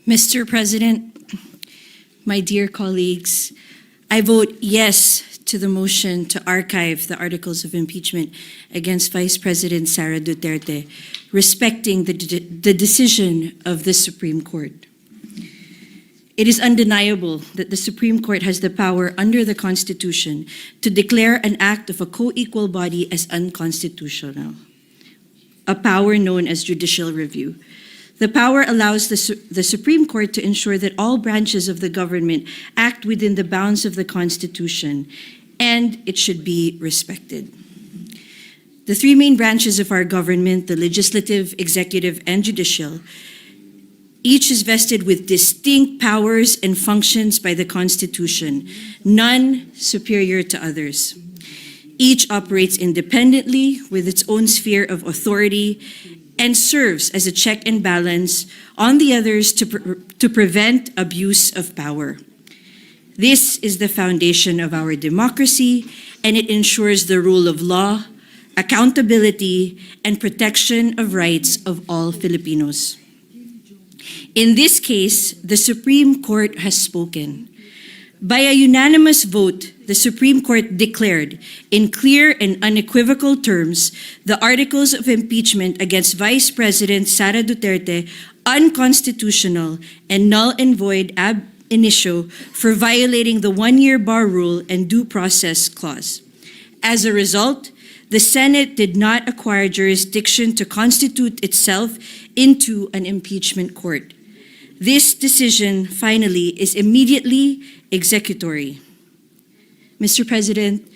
Mr. President, my dear colleagues, I vote yes to the motion to archive the articles of impeachment against Vice President Sara Duterte, respecting the decision of the Supreme Court. It is undeniable that the Supreme Court has the power under the Constitution to declare an act of a co-equal body as unconstitutional, a power known as judicial review. The power allows the Supreme Court to ensure that all branches of the government act within the bounds of the Constitution, and it should be respected. The three main branches of our government, the legislative, executive, and judicial, each is vested with distinct powers and functions by the Constitution, none superior to others. Each operates independently with its own sphere of authority and serves as a check and balance on the others to prevent abuse of power. This is the foundation of our democracy, and it ensures the rule of law, accountability, and protection of rights of all Filipinos. In this case, the Supreme Court has spoken. By a unanimous vote, the Supreme Court declared in clear and unequivocal terms the articles of impeachment against Vice President Sara Duterte unconstitutional and null and void ab initio for violating the one-year bar rule and due process clause. As a result, the Senate did not acquire jurisdiction to constitute itself into an impeachment court. This decision, finally, is immediately executory. Mr. President,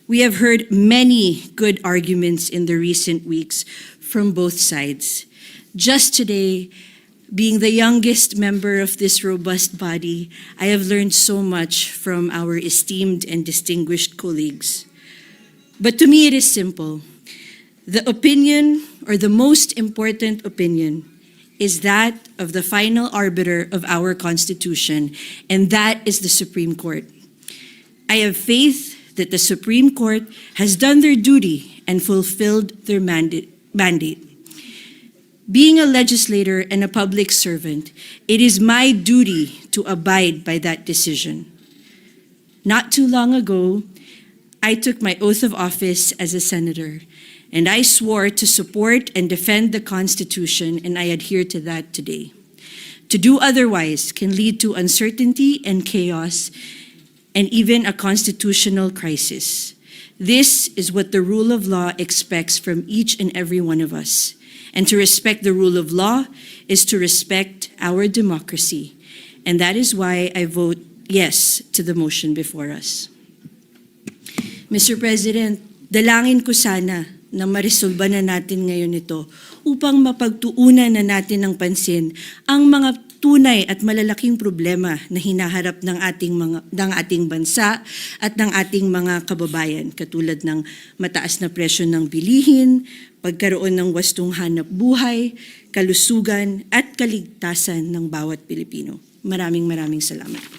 we have heard many good arguments in the recent weeks from both sides. Just today, being the youngest member of this robust body, I have learned so much from our esteemed and distinguished colleagues. But to me, it is simple. The opinion, or the most important opinion, is that of the final arbiter of our Constitution, and that is the Supreme Court. I have faith that the Supreme Court has done their duty and fulfilled their mandate. Being a legislator and a public servant, it is my duty to abide by that decision. Not too long ago, I took my oath of office as a senator, and I swore to support and defend the Constitution, and I adhere to that today. To do otherwise can lead to uncertainty and chaos, and even a constitutional crisis. This is what the rule of law expects from each and every one of us. And to respect the rule of law is to respect our democracy. And that is why I vote yes to the motion before us. Mr. President, dalangin ko sana na maresolba na natin ngayon ito upang mapagtuunan na natin ng pansin ang mga tunay at malalaking problema na hinaharap ng ating bansa at ng ating mga kababayan, katulad ng mataas na presyo ng bilihin, pagkaroon ng wastong hanap buhay, kalusugan at kaligtasan ng bawat Pilipino. Maraming salamat.